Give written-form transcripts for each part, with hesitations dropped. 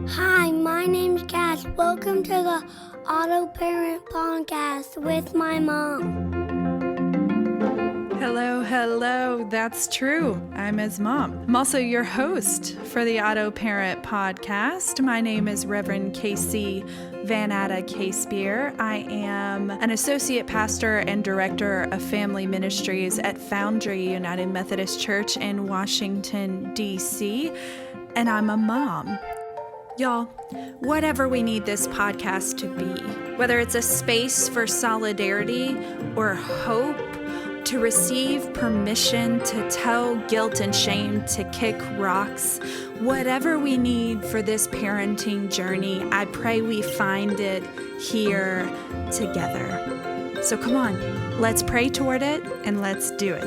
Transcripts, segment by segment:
Hi, my name's Cass. Welcome to the Auto Parent Podcast with my mom. Hello. That's true. I'm his mom. I'm also your host for the Auto Parent Podcast. My name is Reverend Casey Van Atta K-Spear. I am an associate pastor and director of family ministries at Foundry United Methodist Church in Washington, D.C., and I'm a mom. Y'all, whatever we need this podcast to be, whether it's a space for solidarity or hope, to receive permission to tell guilt and shame to kick rocks, whatever we need for this parenting journey, I pray we find it here together. So come on, let's pray toward it and let's do it.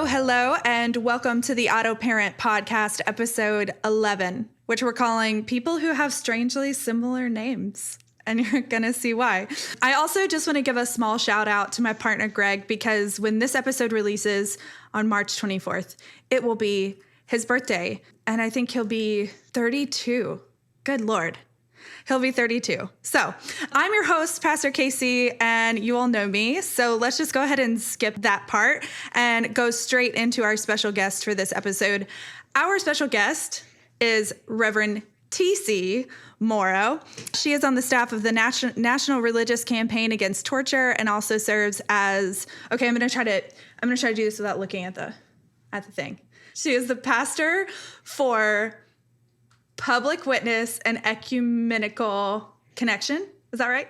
Hello, and welcome to the Auto Parent Podcast, episode 11, which we're calling People Who Have Strangely Similar Names. And you're going to see why. I also just want to give a small shout out to my partner, Greg, because when this episode releases on March 24th, it will be his birthday. And I think he'll be 32. Good Lord. He'll be 32. So I'm your host, Pastor Casey, and you all know me. So let's just go ahead and skip that part and go straight into our special guest for this episode. Our special guest is Reverend T.C. Morrow. She is on the staff of the National Religious Campaign Against Torture and also serves as, okay, I'm going to try to do this without looking at the thing. She is the pastor for Public Witness and Ecumenical Connection. Is that right?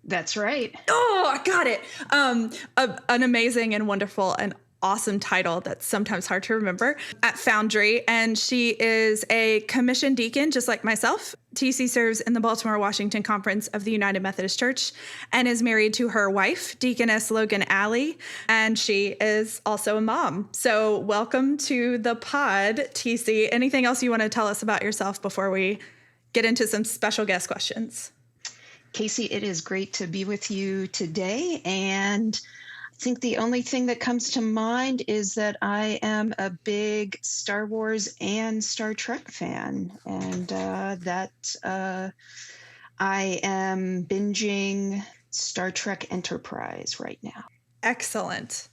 That's right. Oh, I got it. An amazing and wonderful and awesome title that's sometimes hard to remember at Foundry. And she is a commissioned deacon, just like myself. TC serves in the Baltimore, Washington Conference of the United Methodist Church and is married to her wife, Deaconess Logan Alley. And she is also a mom. So welcome to the pod, TC. Anything else you want to tell us about yourself before we get into some special guest questions? Casey, it is great to be with you today. And I think the only thing that comes to mind is that I am a big Star Wars and Star Trek fan, and that I am binging Star Trek Enterprise right now. Excellent.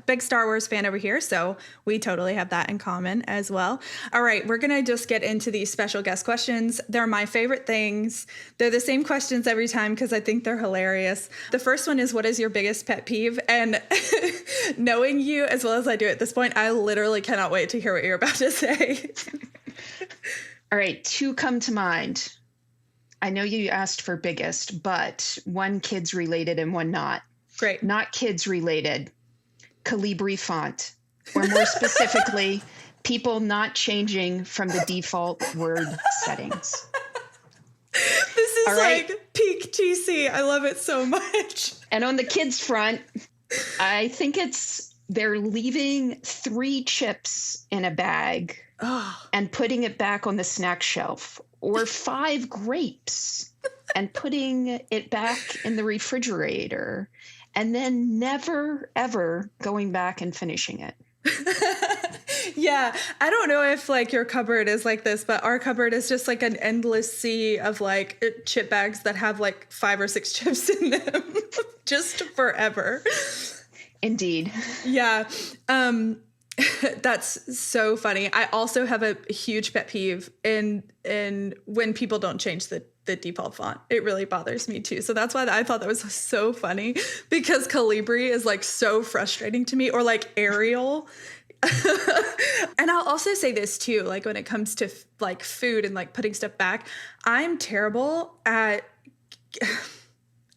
Big Star Wars fan over here, so we totally have that in common as well. All right, we're going to just get into these special guest questions. They're my favorite things. They're the same questions every time because I think they're hilarious. The first one is, what is your biggest pet peeve? And knowing you as well as I do at this point, I literally cannot wait to hear what you're about to say. All right, two come to mind. I know you asked for biggest, but one kids related and one not. Great. Not kids related. Calibri font, or more specifically, people not changing from the default word settings. This is right. Like peak TC. I love it so much. And on the kids front, I think they're leaving 3 chips in a bag and putting it back on the snack shelf, or 5 grapes and putting it back in the refrigerator. And then never, ever going back and finishing it. Yeah. I don't know if like your cupboard is like this, but our cupboard is just like an endless sea of like chip bags that have like 5 or 6 chips in them. Just forever. Indeed. Yeah. That's so funny. I also have a huge pet peeve in when people don't change the default font. It really bothers me too. So that's why I thought that was so funny, because Calibri is like so frustrating to me, or like Arial. And I'll also say this too, like when it comes to like food and like putting stuff back, I'm terrible at,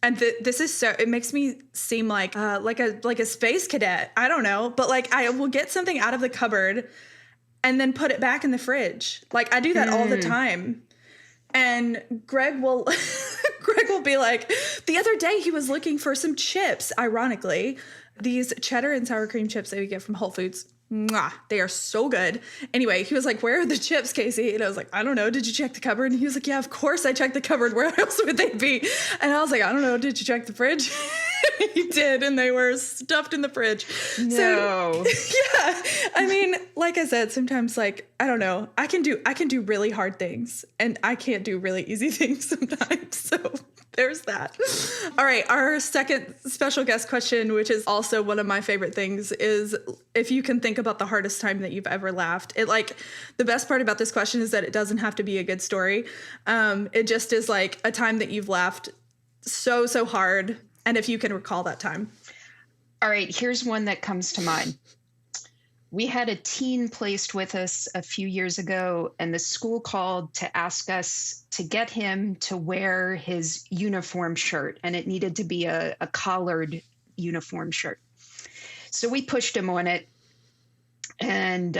and this is so, it makes me seem like a space cadet. I don't know, but like I will get something out of the cupboard and then put it back in the fridge. Like I do that all the time. And Greg will be like, the other day he was looking for some chips, ironically, these cheddar and sour cream chips that we get from Whole Foods. Mwah, they are so good. Anyway, he was like, where are the chips, Casey? And I was like, I don't know. Did you check the cupboard? And he was like, yeah, of course I checked the cupboard. Where else would they be? And I was like, I don't know. Did you check the fridge? He did. And they were stuffed in the fridge. No. So, yeah. I mean, like I said, sometimes like, I don't know. I can do really hard things and I can't do really easy things sometimes. So there's that. All right. Our second special guest question, which is also one of my favorite things, is if you can think about the hardest time that you've ever laughed. The best part about this question is that it doesn't have to be a good story. It just is like a time that you've laughed so hard. And if you can recall that time. All right. Here's one that comes to mind. We had a teen placed with us a few years ago, and the school called to ask us to get him to wear his uniform shirt, and it needed to be a collared uniform shirt. So we pushed him on it, and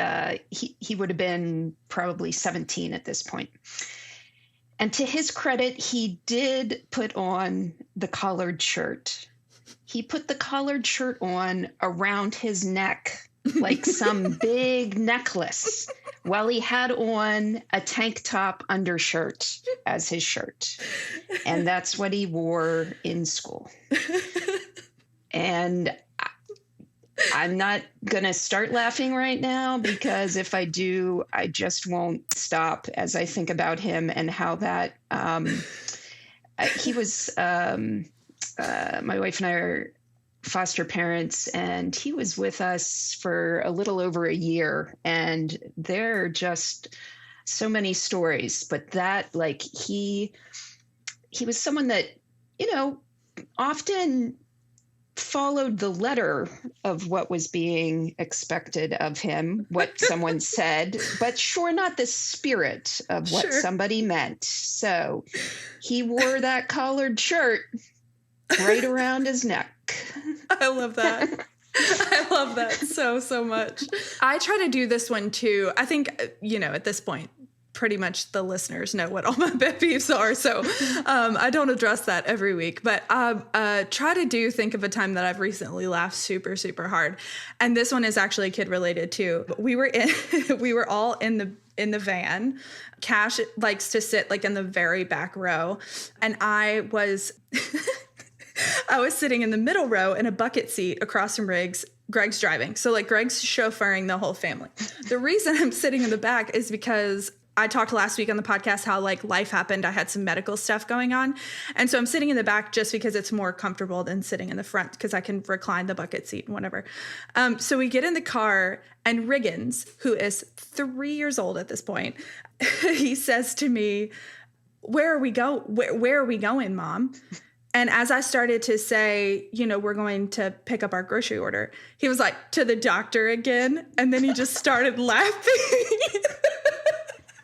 he would have been probably 17 at this point. And to his credit, he did put on the collared shirt. He put the collared shirt on around his neck like some big necklace while he had on a tank top undershirt as his shirt. And that's what he wore in school. And I'm not going to start laughing right now because if I do, I just won't stop as I think about him and how that he was my wife and I are foster parents, and he was with us for a little over a year, and there are just so many stories, but that like he was someone that, you know, often followed the letter of what was being expected of him, what someone said, but sure not the spirit of what somebody meant. So he wore that collared shirt right around his neck. I love that. I love that so much. I try to do this one too. I think, you know, at this point, pretty much the listeners know what all my pet peeves are. So I don't address that every week, but try to think of a time that I've recently laughed super hard. And this one is actually kid related too. We were all in the van. Cash likes to sit like in the very back row. And I was sitting in the middle row in a bucket seat across from Riggs. Greg's driving. So like Greg's chauffeuring the whole family. The reason I'm sitting in the back is because I talked last week on the podcast how like life happened. I had some medical stuff going on. And so I'm sitting in the back just because it's more comfortable than sitting in the front because I can recline the bucket seat and whatever. So we get in the car and Riggins, who is 3 years old at this point, he says to me, where are we going, Mom? And as I started to say, you know, we're going to pick up our grocery order, he was like, to the doctor again. And then he just started laughing.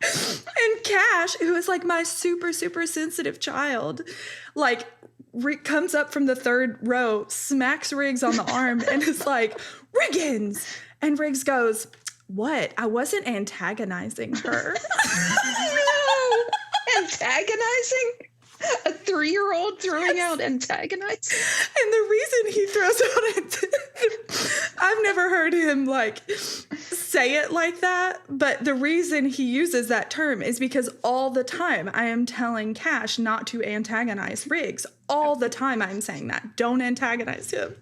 And Cash, who is like my super sensitive child, like comes up from the third row, smacks Riggs on the arm and is like, Riggins. And Riggs goes, what? I wasn't antagonizing her. No, antagonizing? A 3-year-old throwing out antagonize? And the reason he throws out I've never heard him like say it like that, but the reason he uses that term is because all the time I am telling Cash not to antagonize Riggs. All the time I'm saying that. Don't antagonize him.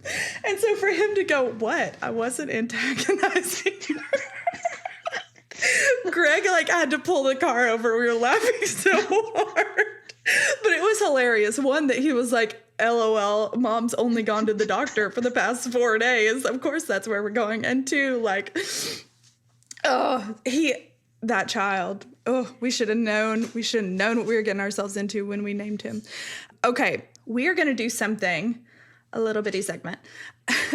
And so for him to go, what? I wasn't antagonizing her. Greg like had to pull the car over. We were laughing so hard. But it was hilarious. One, that he was like, LOL, Mom's only gone to the doctor for the past 4 days. Of course that's where we're going. And two, like, that child. Oh, we should have known. We should have known what we were getting ourselves into when we named him. Okay, we are going to do something, a little bitty segment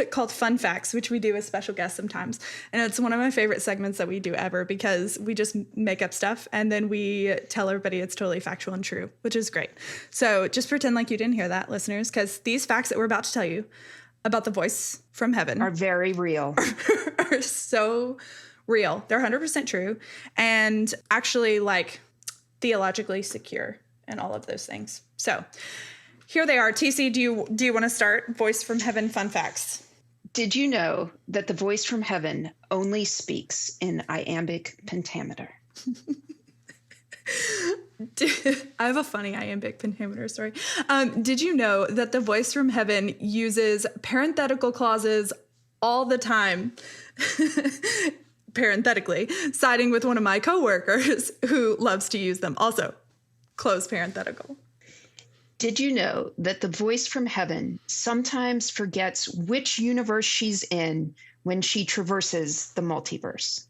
called Fun Facts, which we do with special guests sometimes. And it's one of my favorite segments that we do ever because we just make up stuff and then we tell everybody it's totally factual and true, which is great. So just pretend like you didn't hear that, listeners, because these facts that we're about to tell you about the voice from heaven are very real. are so real. They're 100% true and actually like theologically secure and all of those things. So here they are. TC, do you want to start? Voice from Heaven fun facts. Did you know that the voice from heaven only speaks in iambic pentameter? I have a funny iambic pentameter story. Did you know that the voice from heaven uses parenthetical clauses all the time? Parenthetically, siding with one of my coworkers who loves to use them. Also, close parenthetical. Did you know that the voice from heaven sometimes forgets which universe she's in when she traverses the multiverse?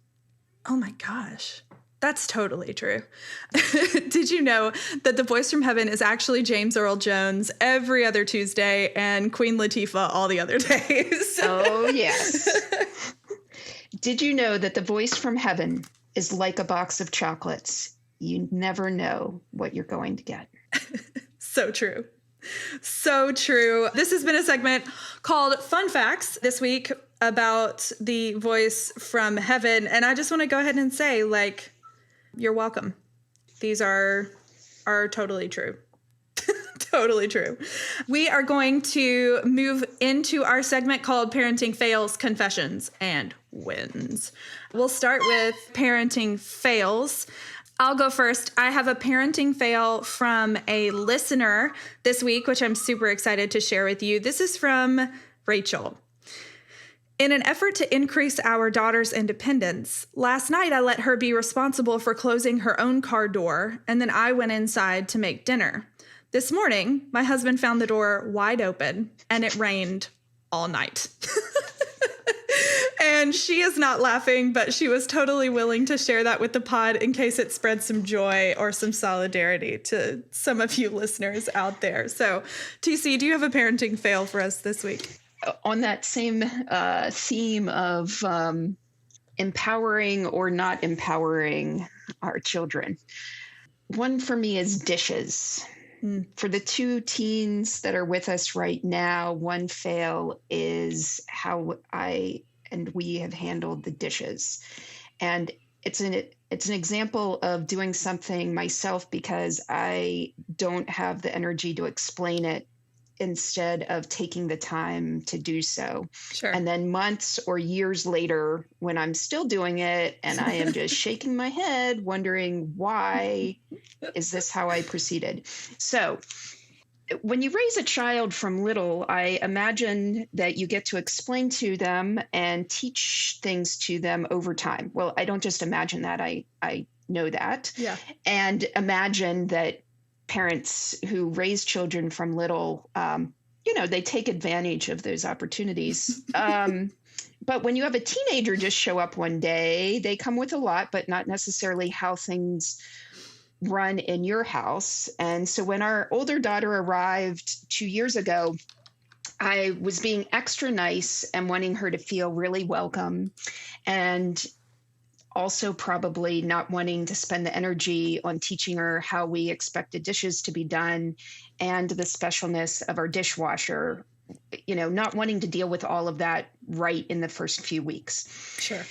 Oh my gosh. That's totally true. Did you know that the voice from heaven is actually James Earl Jones every other Tuesday and Queen Latifah all the other days? Oh, yes. Did you know that the voice from heaven is like a box of chocolates? You never know what you're going to get. So true. So true. This has been a segment called Fun Facts this week about the voice from heaven. And I just want to go ahead and say, like, you're welcome. These are totally true. Totally true. We are going to move into our segment called Parenting Fails, Confessions, and Wins. We'll start with parenting fails. I'll go first. I have a parenting fail from a listener this week, which I'm super excited to share with you. This is from Rachel. In an effort to increase our daughter's independence, last night I let her be responsible for closing her own car door, and then I went inside to make dinner. This morning, my husband found the door wide open, and it rained all night. And she is not laughing, but she was totally willing to share that with the pod in case it spreads some joy or some solidarity to some of you listeners out there. So, TC, do you have a parenting fail for us this week? On that same theme of empowering or not empowering our children, one for me is dishes. For the two teens that are with us right now, one fail is how I and we have handled the dishes. And it's an example of doing something myself because I don't have the energy to explain it instead of taking the time to do so. Sure. And then months or years later, when I'm still doing it and I am just shaking my head, wondering why is this how I proceeded? So when you raise a child from little, I imagine that you get to explain to them and teach things to them over time. Well, I don't just imagine that. I know that. Yeah. And imagine that parents who raise children from little, they take advantage of those opportunities. But when you have a teenager just show up one day, they come with a lot, but not necessarily how things run in your house. And so when our older daughter arrived 2 years ago, I was being extra nice and wanting her to feel really welcome, and also probably not wanting to spend the energy on teaching her how we expect the dishes to be done and the specialness of our dishwasher, not wanting to deal with all of that right in the first few weeks. Sure.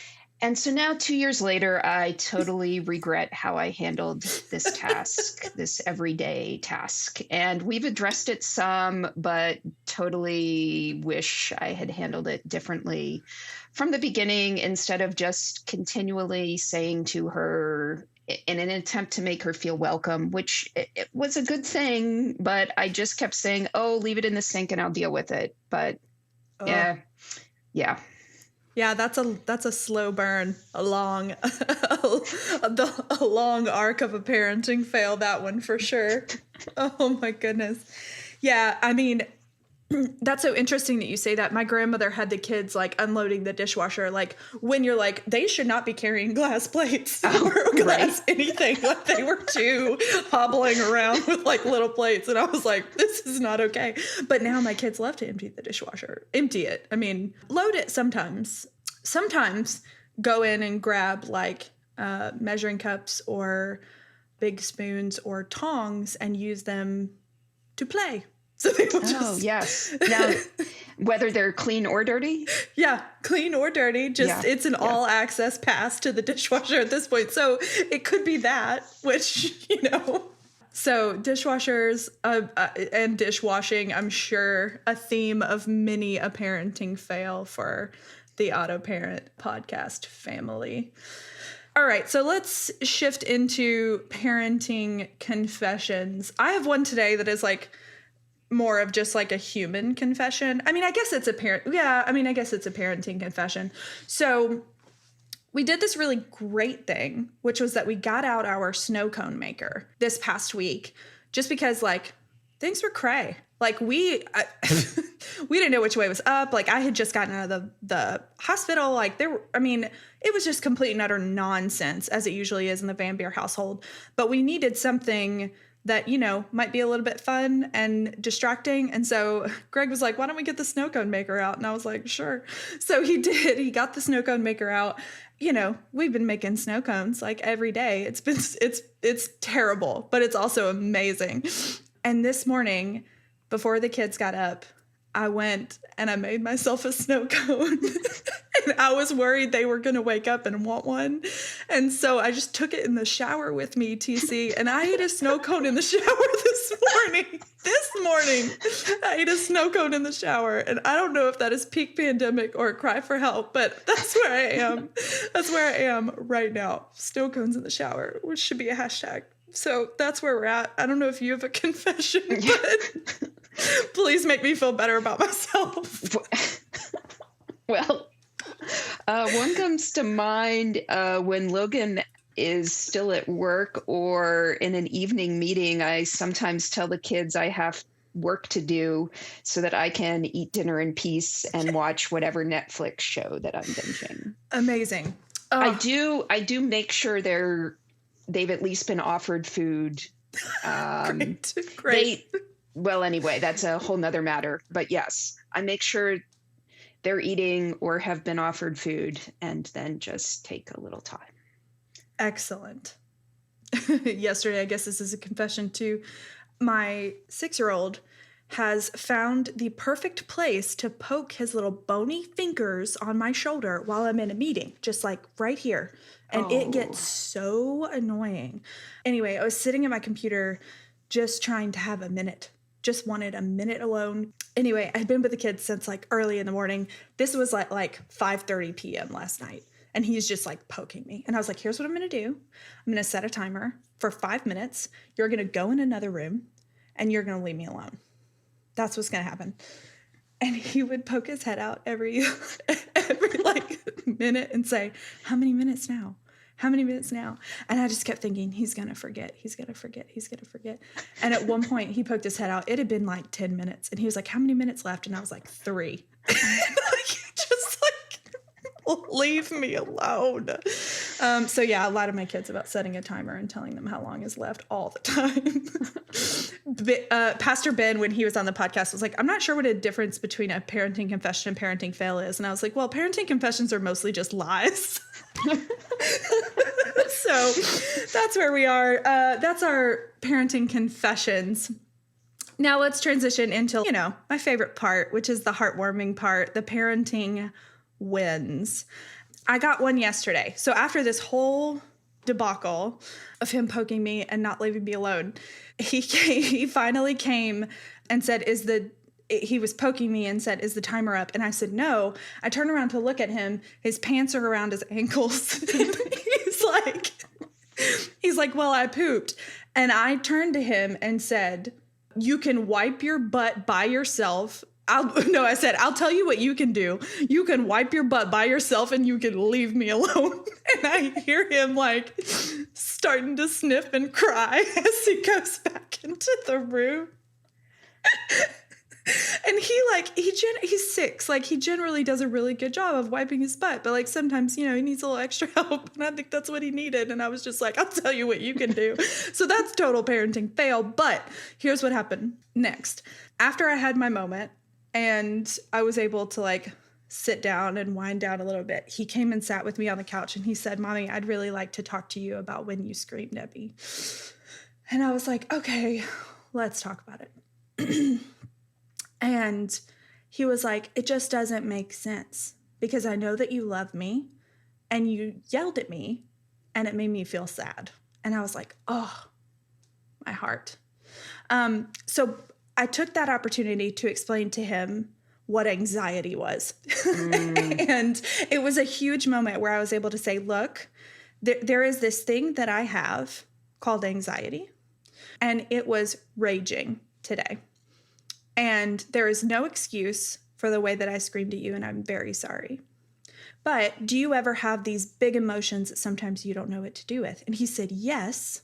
And so now 2 years later, I totally regret how I handled this task, this everyday task. And we've addressed it some, but totally wish I had handled it differently from the beginning instead of just continually saying to her in an attempt to make her feel welcome, which it was a good thing, but I just kept saying, oh, leave it in the sink and I'll deal with it. But yeah. Yeah, that's a slow burn, a long arc of a parenting fail, that one for sure. Oh my goodness. Yeah, I mean, that's so interesting that you say that. My grandmother had the kids like unloading the dishwasher, like when you're like, they should not be carrying glass plates or glass anything. Like they were too hobbling around with like little plates. And I was like, this is not okay. But now my kids love to empty the dishwasher. Empty it. I mean, load it sometimes. Sometimes go in and grab like measuring cups or big spoons or tongs and use them to play. So they will Oh, yes. Now, whether they're clean or dirty? Yeah, clean or dirty. It's an all access pass to the dishwasher at this point. So it could be that, which, So dishwashers and dishwashing, I'm sure, a theme of many a parenting fail for the Auto Parent podcast family. All right, so let's shift into parenting confessions. I have one today that is like more of just like a human confession. I mean, I guess it's a parenting confession. So we did this really great thing, which was that we got out our snow cone maker this past week just because, like, things were cray. Like, we didn't know which way was up. Like, I had just gotten out of the hospital. Like, it was just complete and utter nonsense, as it usually is in the Van Beer household. But we needed something that, might be a little bit fun and distracting. And so Greg was like, why don't we get the snow cone maker out? And I was like, sure. So he did. He got the snow cone maker out. We've been making snow cones like every day. It's terrible, but it's also amazing. And this morning, before the kids got up, I went and I made myself a snow cone. And I was worried they were going to wake up and want one. And so I just took it in the shower with me, TC, and I ate a snow cone in the shower this morning. I ate a snow cone in the shower. And I don't know if that is peak pandemic or a cry for help, but that's where I am. That's where I am right now. Snow cones in the shower, which should be a hashtag. So that's where we're at. I don't know if you have a confession, but please make me feel better about myself. Well, one comes to mind when Logan is still at work or in an evening meeting. I sometimes tell the kids I have work to do so that I can eat dinner in peace and watch whatever Netflix show that I'm binging. Amazing. I do make sure they've at least been offered food. Great. Well, anyway, that's a whole nother matter. But yes, I make sure they're eating or have been offered food and then just take a little time. Excellent. Yesterday, I guess this is a confession too. My 6-year-old has found the perfect place to poke his little bony fingers on my shoulder while I'm in a meeting, just like right here. And It gets so annoying. Anyway, I was sitting at my computer just trying to have a minute. Just wanted a minute alone. Anyway, I'd been with the kids since like early in the morning. This was like 5:30 p.m. last night. And he's just like poking me. And I was like, here's what I'm going to do. I'm going to set a timer for 5 minutes. You're going to go in another room and you're going to leave me alone. That's what's going to happen. And he would poke his head out every like minute and say, how many minutes now? How many minutes now? And I just kept thinking, he's going to forget. He's going to forget. He's going to forget. And at one point he poked his head out. It had been like 10 minutes. And he was like, how many minutes left? And I was like, 3. Just like, leave me alone. So yeah, a lot of my kids about setting a timer and telling them how long is left all the time. Pastor Ben, when he was on the podcast, was like, I'm not sure what a difference between a parenting confession and parenting fail is. And I was like, well, parenting confessions are mostly just lies. So that's where we are. That's our parenting confessions. Now let's transition into, my favorite part, which is the heartwarming part, the parenting wins. I got one yesterday. So after this whole debacle of him poking me and not leaving me alone, he finally came and said, he was poking me and said, is the timer up? And I said, no. I turned around to look at him. His pants are around his ankles. He's like, well, I pooped. And I turned to him and said, you can wipe your butt by yourself. I said, I'll tell you what you can do. You can wipe your butt by yourself and you can leave me alone. And I hear him like starting to sniff and cry as he goes back into the room. And he's 6. Like, he generally does a really good job of wiping his butt, but like sometimes, he needs a little extra help. And I think that's what he needed. And I was just like, I'll tell you what you can do. So that's total parenting fail. But here's what happened next. After I had my moment and I was able to like sit down and wind down a little bit, he came and sat with me on the couch and he said, Mommy, I'd really like to talk to you about when you screamed at me. And I was like, okay, let's talk about it. And he was like, it just doesn't make sense because I know that you love me and you yelled at me and it made me feel sad. And I was like, oh, my heart. So I took that opportunity to explain to him what anxiety was. And it was a huge moment where I was able to say, look, there is this thing that I have called anxiety, and it was raging today. And there is no excuse for the way that I screamed at you, and I'm very sorry. But do you ever have these big emotions that sometimes you don't know what to do with? And he said, yes.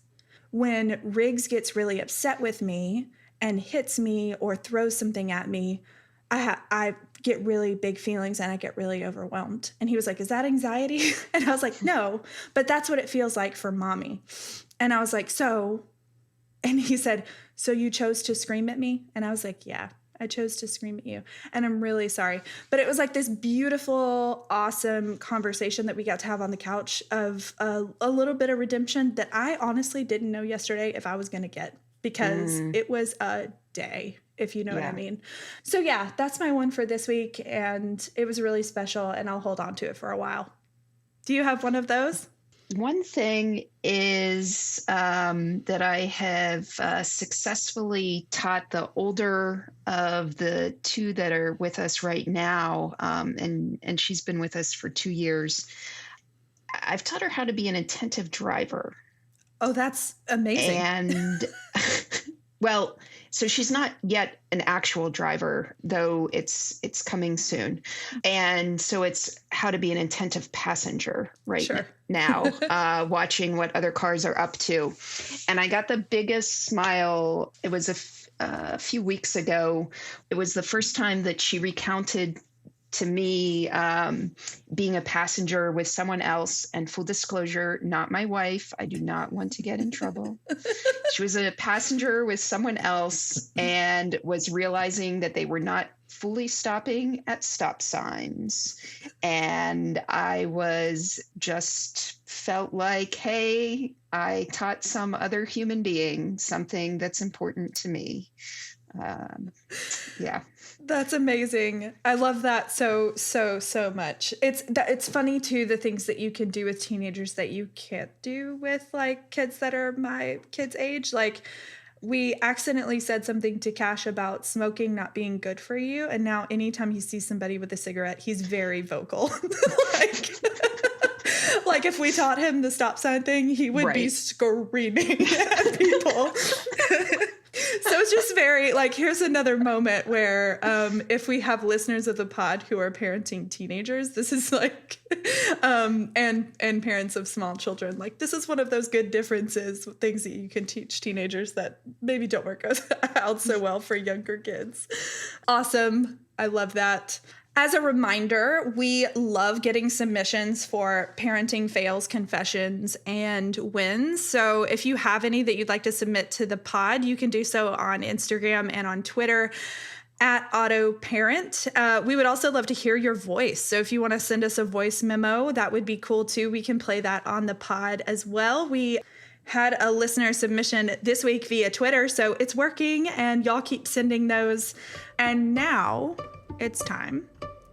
When Riggs gets really upset with me and hits me or throws something at me, I get really big feelings and I get really overwhelmed. And he was like, is that anxiety? And I was like, no, but that's what it feels like for mommy. And I was like, so, and he said, so you chose to scream at me? And I was like, yeah, I chose to scream at you. And I'm really sorry. But it was like this beautiful, awesome conversation that we got to have on the couch of a little bit of redemption that I honestly didn't know yesterday if I was going to get, because it was a day, if you know what I mean. So yeah, that's my one for this week. And it was really special, and I'll hold on to it for a while. Do you have one of those? One thing is that I have successfully taught the older of the two that are with us right now, and she's been with us for 2 years. I've taught her how to be an attentive driver. Oh, that's amazing. And well, so she's not yet an actual driver, though it's coming soon. And so it's how to be an attentive passenger now, watching what other cars are up to. And I got the biggest smile. It was a few weeks ago. It was the first time that she recounted to me being a passenger with someone else, and full disclosure, not my wife. I do not want to get in trouble. She was a passenger with someone else and was realizing that they were not fully stopping at stop signs. And I was just felt like, hey, I taught some other human being something that's important to me. Yeah. That's amazing. I love that so much. It's funny too, the things that you can do with teenagers that you can't do with like kids that are my kids' age. Like, we accidentally said something to Cash about smoking not being good for you, and now anytime he sees somebody with a cigarette, he's very vocal. Like if we taught him the stop sign thing, he would be screaming at people. So it's just very like, here's another moment where if we have listeners of the pod who are parenting teenagers, this is like, and parents of small children, like this is one of those good differences, things that you can teach teenagers that maybe don't work out so well for younger kids. Awesome. I love that. As a reminder, we love getting submissions for parenting fails, confessions, and wins. So if you have any that you'd like to submit to the pod, you can do so on Instagram and on Twitter at AutoParent. We would also love to hear your voice. So if you want to send us a voice memo, that would be cool too. We can play that on the pod as well. We had a listener submission this week via Twitter, so it's working, and y'all keep sending those. And now it's time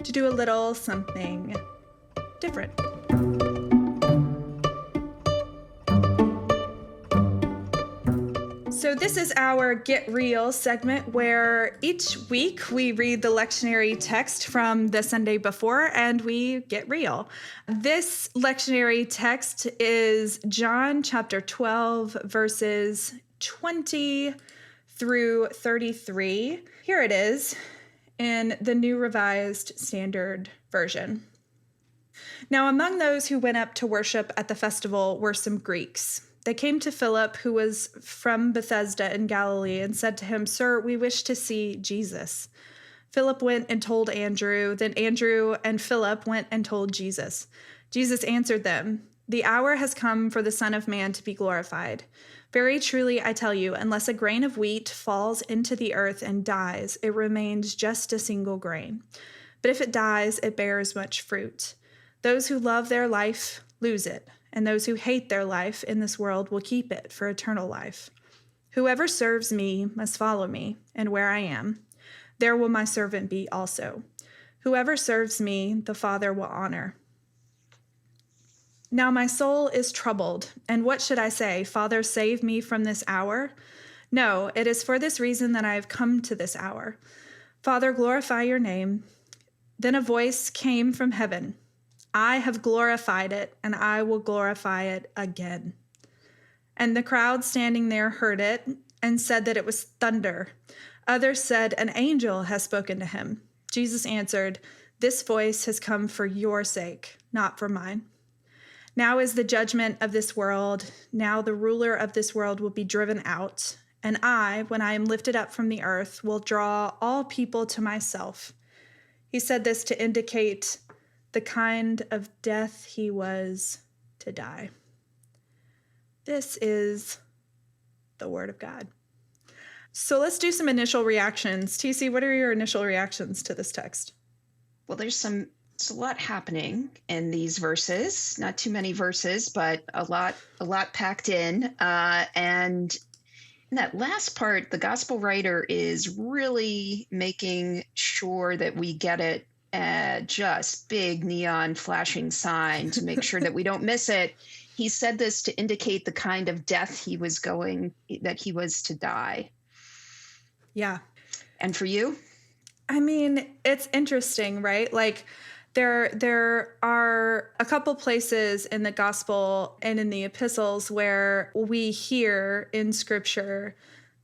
to do a little something different. So this is our Get Real segment, where each week we read the lectionary text from the Sunday before and we get real. This lectionary text is John chapter 12, verses 20 through 33. Here it is in the New Revised Standard Version. Now, among those who went up to worship at the festival were some Greeks. They came to Philip, who was from Bethsaida in Galilee, and said to him, "Sir, we wish to see Jesus." Philip went and told Andrew. Then Andrew and Philip went and told Jesus. Jesus answered them, "The hour has come for the Son of Man to be glorified. Very truly, I tell you, unless a grain of wheat falls into the earth and dies, it remains just a single grain. But if it dies, it bears much fruit. Those who love their life lose it, and those who hate their life in this world will keep it for eternal life. Whoever serves me must follow me, and where I am, there will my servant be also. Whoever serves me, the Father will honor." Now my soul is troubled, and what should I say? Father, save me from this hour? No, it is for this reason that I have come to this hour. Father, glorify your name. Then a voice came from heaven. I have glorified it, and I will glorify it again. And the crowd standing there heard it and said that it was thunder. Others said, an angel has spoken to him. Jesus answered, this voice has come for your sake, not for mine. Now is the judgment of this world. Now the ruler of this world will be driven out. And I, when I am lifted up from the earth, will draw all people to myself. He said this to indicate the kind of death he was to die. This is the word of God. So let's do some initial reactions. TC, what are your initial reactions to this text? Well, there's a lot happening in these verses. Not too many verses, but a lot packed in. And in that last part, the gospel writer is really making sure that we get it, just big neon flashing sign to make sure that we don't miss it. He said this to indicate the kind of death he was to die. Yeah. And for you? I mean, it's interesting, right? Like there are a couple places in the gospel and in the epistles where we hear in scripture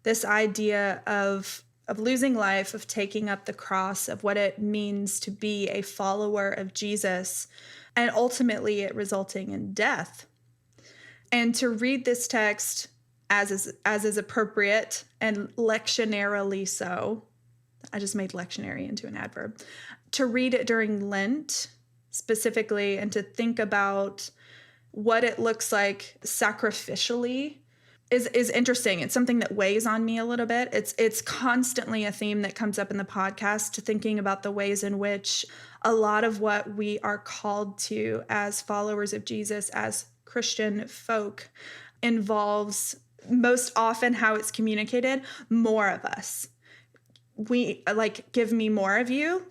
this idea of losing life, of taking up the cross, of what it means to be a follower of Jesus, and ultimately it resulting in death. And to read this text as is appropriate and lectionarily so, I just made lectionary into an adverb, to read it during Lent specifically and to think about what it looks like sacrificially is interesting. It's something that weighs on me a little bit. It's constantly a theme that comes up in the podcast, to thinking about the ways in which a lot of what we are called to as followers of Jesus, as Christian folk, involves most often how it's communicated, more of us. We like, give me more of you,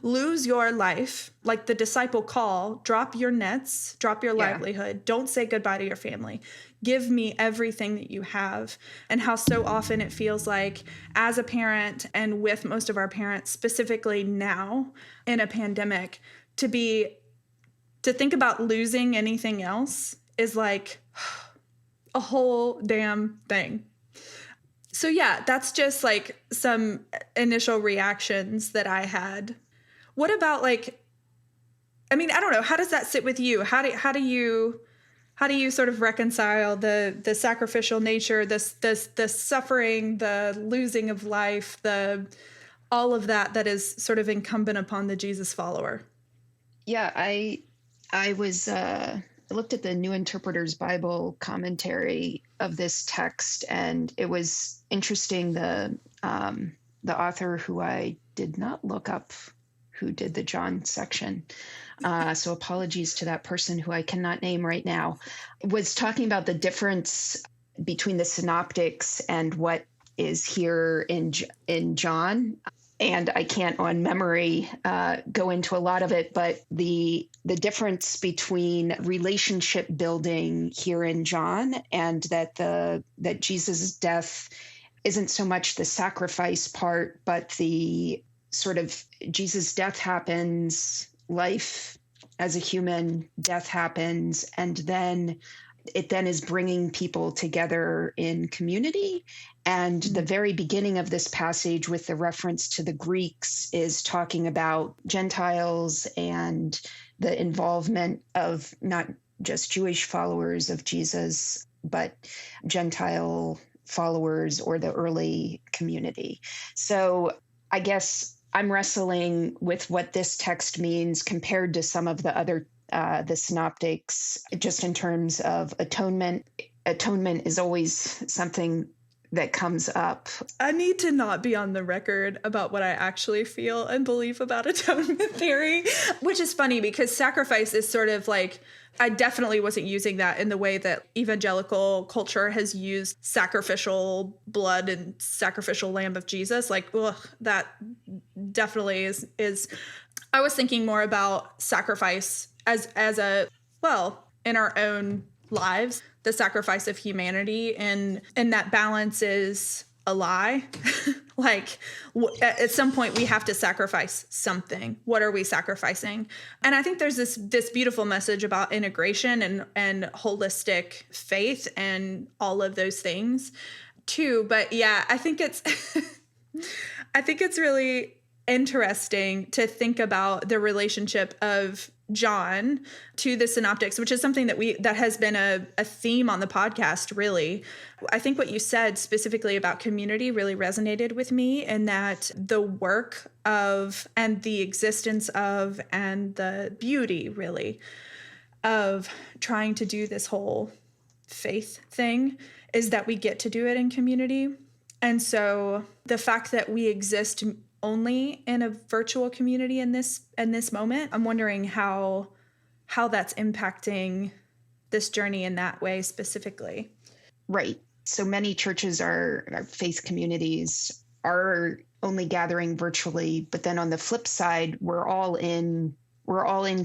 lose your life, like the disciple call, drop your nets, drop your livelihood, don't say goodbye to your family, give me everything that you have. And how so often it feels like, as a parent and with most of our parents, specifically now in a pandemic, to think about losing anything else is like a whole damn thing. So yeah, that's just like some initial reactions that I had. What about like, I mean, I don't know, how does that sit with you? How do you sort of reconcile the sacrificial nature, the suffering, the losing of life, all of that is sort of incumbent upon the Jesus follower? Yeah, I looked at the New Interpreter's Bible commentary of this text, and it was interesting. The author, who I did not look up, who did the John section, so apologies to that person who I cannot name right now, was talking about the difference between the synoptics and what is here in John. And I can't on memory go into a lot of it, but the difference between relationship building here in John, and that Jesus' death isn't so much the sacrifice part, but the sort of Jesus' death happens, life as a human, death happens, and then it is bringing people together in community. And the very beginning of this passage, with the reference to the Greeks, is talking about Gentiles and the involvement of not just Jewish followers of Jesus, but Gentile followers or the early community. So I guess I'm wrestling with what this text means compared to some of the other the synoptics, just in terms of atonement. Atonement is always something that comes up. I need to not be on the record about what I actually feel and believe about atonement theory, which is funny because sacrifice is sort of like, I definitely wasn't using that in the way that evangelical culture has used sacrificial blood and sacrificial lamb of Jesus. Like, ugh, that definitely is. I was thinking more about sacrifice as a, well, in our own lives, the sacrifice of humanity, and that balance is a lie. Like at some point we have to sacrifice something. What are we sacrificing? And I think there's this beautiful message about integration and holistic faith and all of those things too. But yeah, I think it's really interesting to think about the relationship of John to the synoptics, which is something that has been a theme on the podcast, really. I think what you said specifically about community really resonated with me, and that the work of and the existence of and the beauty, really, of trying to do this whole faith thing is that we get to do it in community. And so the fact that we exist only in a virtual community in this moment, I'm wondering how that's impacting this journey in that way specifically. Right. So many churches our faith communities are only gathering virtually, but then on the flip side, we're all in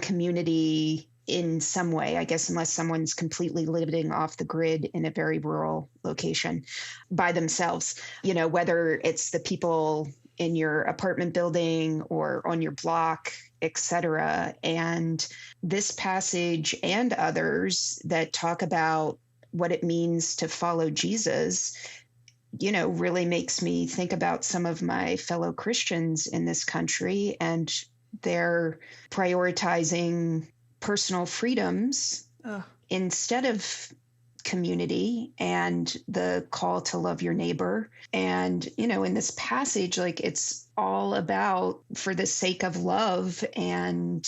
community in some way, I guess, unless someone's completely living off the grid in a very rural location by themselves, whether it's the people in your apartment building or on your block, etc. And this passage and others that talk about what it means to follow Jesus, really makes me think about some of my fellow Christians in this country, and they're prioritizing personal freedoms instead of community and the call to love your neighbor. And, in this passage, like, it's all about for the sake of love, and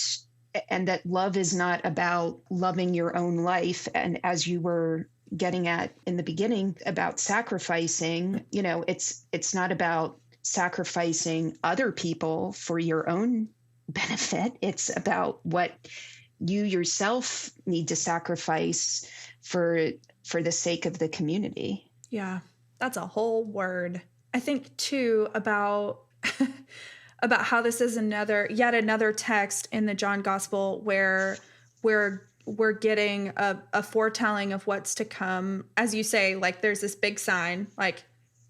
that love is not about loving your own life. And as you were getting at in the beginning about sacrificing, it's not about sacrificing other people for your own benefit. It's about what you yourself need to sacrifice for the sake of the community. Yeah, that's a whole word. I think too about how this is yet another text in the John Gospel where we're getting a foretelling of what's to come. As you say, like, there's this big sign, like,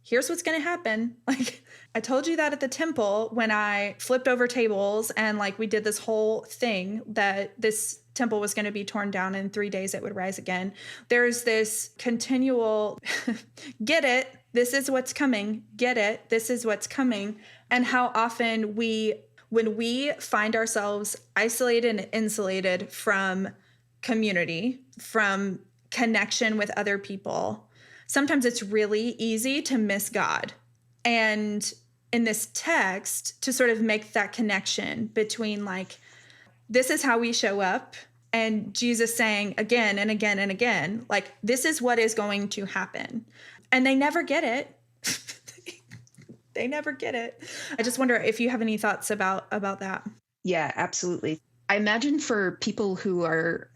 here's what's going to happen. Like, I told you that at the temple when I flipped over tables and, like, we did this whole thing that this temple was going to be torn down in 3 days, it would rise again. There's this continual, get it, this is what's coming, get it, this is what's coming. And how often when we find ourselves isolated and insulated from community, from connection with other people, sometimes it's really easy to miss God. And in this text, to sort of make that connection between, like, this is how we show up, and Jesus saying again and again and again, like, this is what is going to happen. And they never get it. They never get it. I just wonder if you have any thoughts about that. Yeah, absolutely. I imagine for people who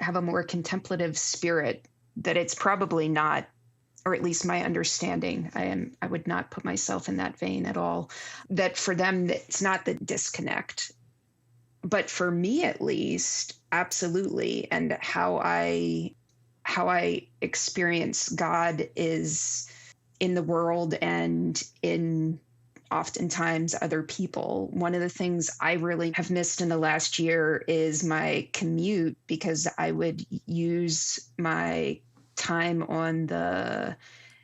have a more contemplative spirit that it's probably not, or at least my understanding, I would not put myself in that vein at all, that for them, it's not the disconnect. But for me, at least, absolutely. And how I experience God is in the world and in oftentimes other people. One of the things I really have missed in the last year is my commute, because I would use my time on the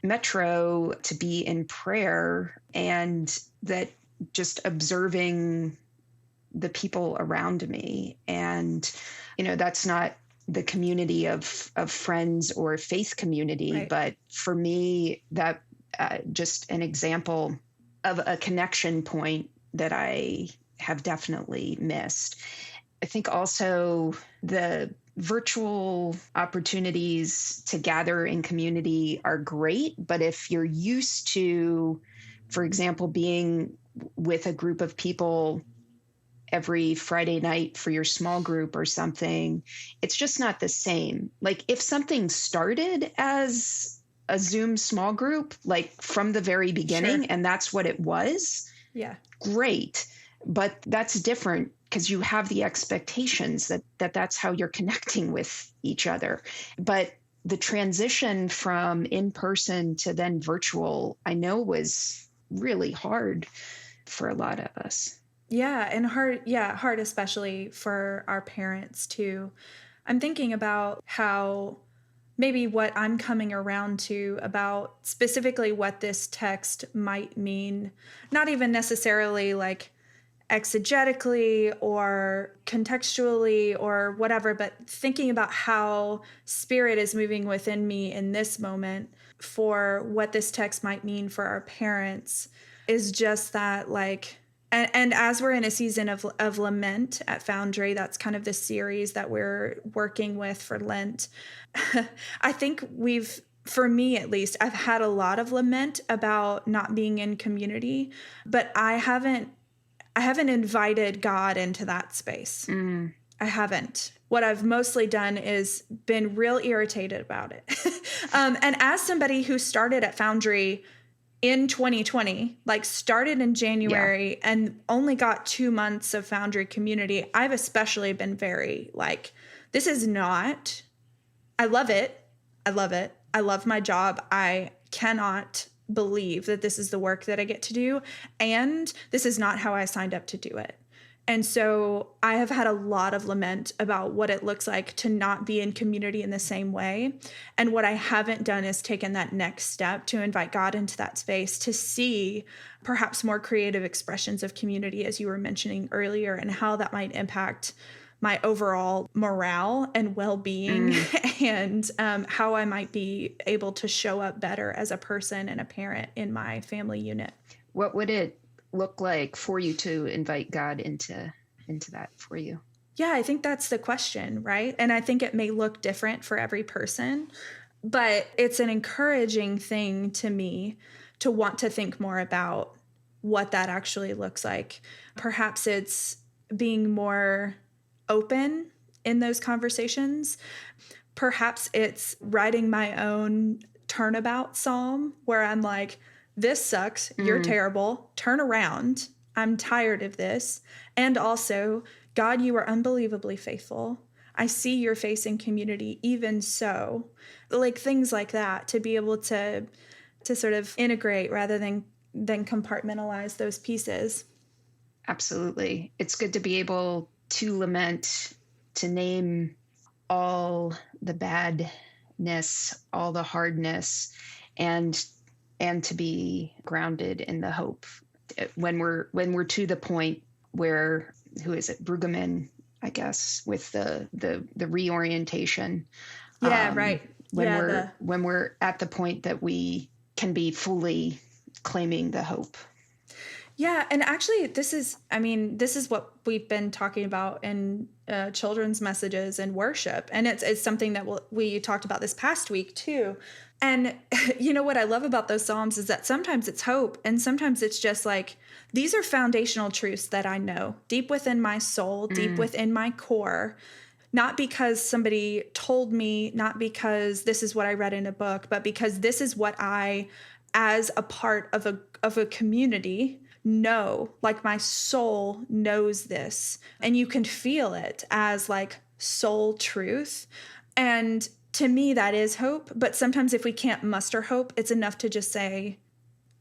metro to be in prayer, and that just observing the people around me. And, that's not the community of friends or faith community, right. But for me, that just an example of a connection point that I have definitely missed. I think also the virtual opportunities to gather in community are great, but if you're used to, for example, being with a group of people every Friday night for your small group or something, it's just not the same. Like, if something started as a Zoom small group, like from the very beginning, sure, and that's what it was, yeah, great. But that's different because you have the expectations that that's how you're connecting with each other. But the transition from in person to then virtual, I know was really hard for a lot of us. Yeah, and hard. Yeah, hard, especially for our parents too. I'm thinking about how maybe what I'm coming around to about specifically what this text might mean, not even necessarily like exegetically or contextually or whatever, but thinking about how Spirit is moving within me in this moment for what this text might mean for our parents is just that, like, and as we're in a season of lament at Foundry, that's kind of the series that we're working with for Lent. I think for me at least, I've had a lot of lament about not being in community, but I haven't invited God into that space. I haven't. What I've mostly done is been real irritated about it. And as somebody who started at Foundry in 2020, like started in January and only got 2 months of Foundry community, I've especially been very like, this is not, I love it. I love it. I love my job. I cannot believe that this is the work that I get to do. And this is not how I signed up to do it. And so I have had a lot of lament about what it looks like to not be in community in the same way. And what I haven't done is taken that next step to invite God into that space to see perhaps more creative expressions of community, as you were mentioning earlier, and how that might impact my overall morale and well-being and how I might be able to show up better as a person and a parent in my family unit. What would it look like for you to invite God into that for you? Yeah, I think that's the question, right? And I think it may look different for every person, but it's an encouraging thing to me to want to think more about what that actually looks like. Perhaps it's being more open in those conversations. Perhaps it's writing my own turnabout psalm where I'm like, this sucks. You're terrible. Turn around. I'm tired of this. And also, God, you are unbelievably faithful. I see your face in community, even so. Like things like that, to be able to sort of integrate rather than compartmentalize those pieces. Absolutely. It's good to be able to lament, to name all the badness, all the hardness, and to be grounded in the hope when we're to the point where, who is it, Brueggemann, I guess, with the reorientation. Yeah, right. When we're at the point that we can be fully claiming the hope. Yeah, and actually, this is what we've been talking about in children's messages and worship, and it's something that we talked about this past week too. And you know what I love about those Psalms is that sometimes it's hope, and sometimes it's just like, these are foundational truths that I know deep within my soul, deep within my core, not because somebody told me, not because this is what I read in a book, but because this is what I, as a part of a community, know. Like my soul knows this, and you can feel it as like soul truth. And to me, that is hope. But sometimes if we can't muster hope, it's enough to just say,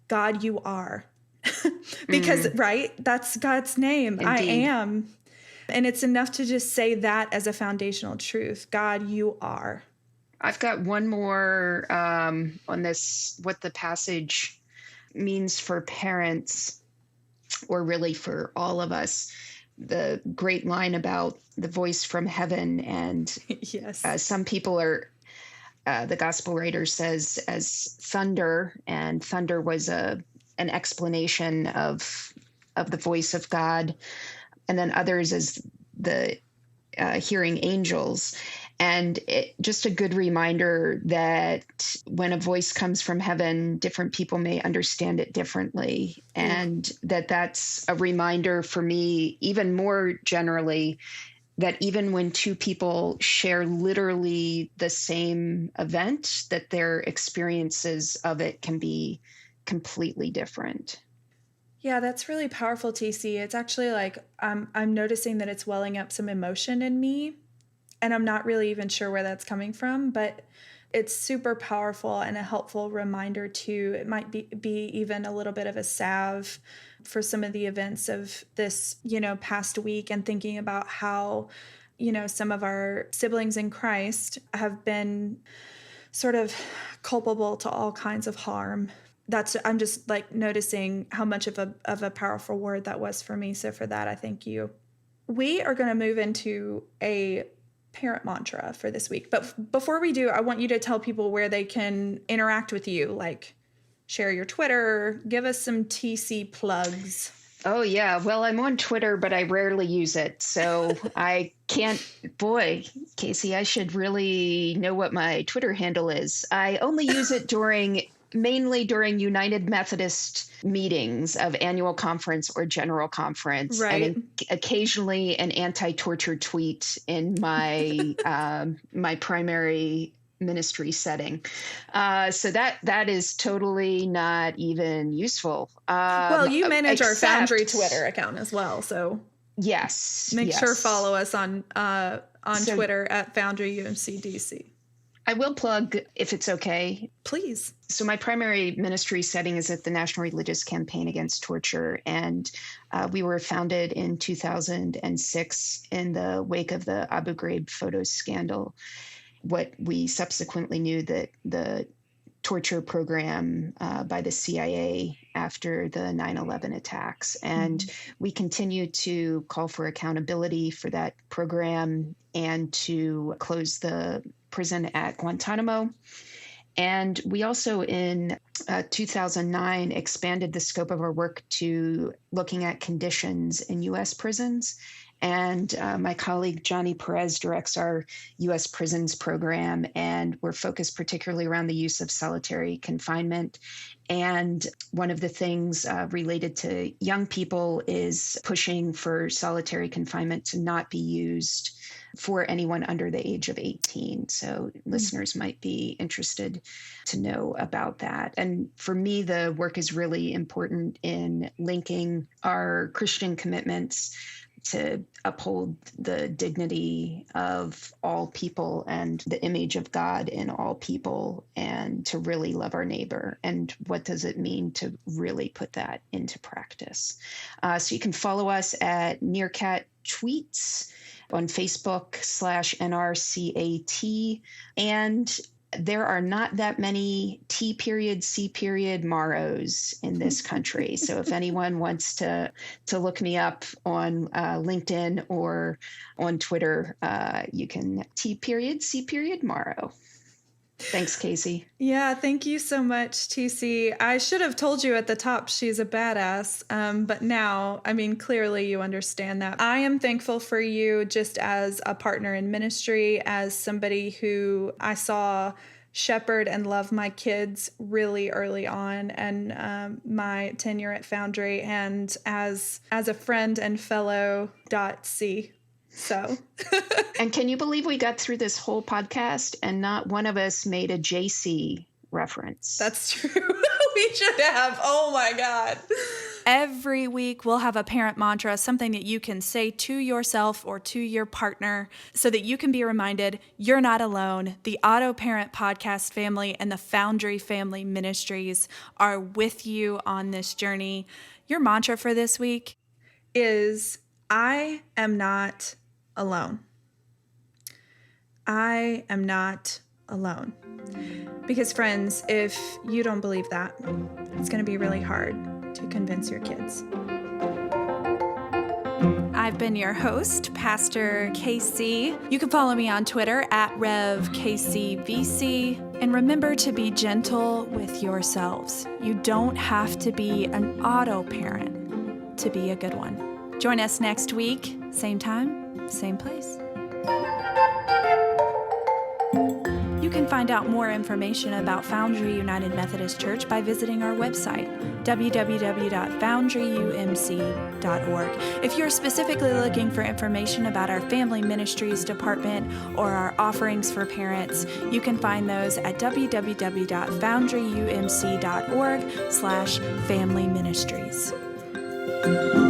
God, you are. Because, right, that's God's name. Indeed. I am. And it's enough to just say that as a foundational truth. God, you are. I've got one more on this, what the passage means for parents, or really for all of us. The great line about the voice from heaven, and yes, some people are, the gospel writer says, as thunder, and thunder was an explanation of the voice of God, and then others as the hearing angels. And just a good reminder that when a voice comes from heaven, different people may understand it differently. And that's a reminder for me, even more generally, that even when two people share literally the same event, that their experiences of it can be completely different. Yeah, that's really powerful, TC. It's actually like I'm noticing that it's welling up some emotion in me, and I'm not really even sure where that's coming from, but it's super powerful and a helpful reminder too. It might be even a little bit of a salve for some of the events of this, past week, and thinking about how, some of our siblings in Christ have been sort of culpable to all kinds of harm. I'm just like noticing how much of a powerful word that was for me. So for that, I thank you. We are going to move into a parent mantra for this week. But before we do, I want you to tell people where they can interact with you, like share your Twitter, give us some TC plugs. Oh, yeah. Well, I'm on Twitter, but I rarely use it. So I can't. Boy, Casey, I should really know what my Twitter handle is. I only use it mainly during United Methodist meetings of annual conference or general conference, right. And occasionally an anti-torture tweet in my my primary ministry setting. So that is totally not even useful. Well, you manage our Foundry Twitter account as well, so yes, make sure follow us on Twitter at Foundry UMCDC. I will plug, if it's okay. Please. So my primary ministry setting is at the National Religious Campaign Against Torture, and we were founded in 2006 in the wake of the Abu Ghraib photos scandal. What we subsequently knew that the torture program by the CIA after the 9/11 attacks. And we continue to call for accountability for that program and to close the prison at Guantanamo. And we also in 2009 expanded the scope of our work to looking at conditions in U.S. prisons. And my colleague Johnny Perez directs our U.S. prisons program, and we're focused particularly around the use of solitary confinement. And one of the things related to young people is pushing for solitary confinement to not be used for anyone under the age of 18. So listeners might be interested to know about that. And for me, the work is really important in linking our Christian commitments to uphold the dignity of all people and the image of God in all people, and to really love our neighbor. And what does it mean to really put that into practice? So you can follow us at Nearcat Tweets on Facebook /NRCAT. And there are not that many T.C. Morrows in this country. So if anyone wants to look me up on LinkedIn or on Twitter, you can T.C. Morrow. Thanks, Casey. Yeah, thank you so much, TC. I should have told you at the top she's a badass, but now, clearly you understand that. I am thankful for you just as a partner in ministry, as somebody who I saw shepherd and love my kids really early on, and my tenure at Foundry, and as a friend and fellow .C. So, and can you believe we got through this whole podcast and not one of us made a JC reference? That's true. We should have. Oh my God. Every week we'll have a parent mantra, something that you can say to yourself or to your partner so that you can be reminded you're not alone. The Auto Parent Podcast family and the Foundry Family Ministries are with you on this journey. Your mantra for this week is, I am not alone. I am not alone. Because friends, if you don't believe that, it's going to be really hard to convince your kids. I've been your host, Pastor Casey. You can follow me on Twitter at RevKCVC. And remember to be gentle with yourselves. You don't have to be an auto parent to be a good one. Join us next week, same time, same place. You can find out more information about Foundry United Methodist Church by visiting our website, www.foundryumc.org. If you're specifically looking for information about our Family Ministries Department or our offerings for parents, you can find those at www.foundryumc.org/family ministries. Bye.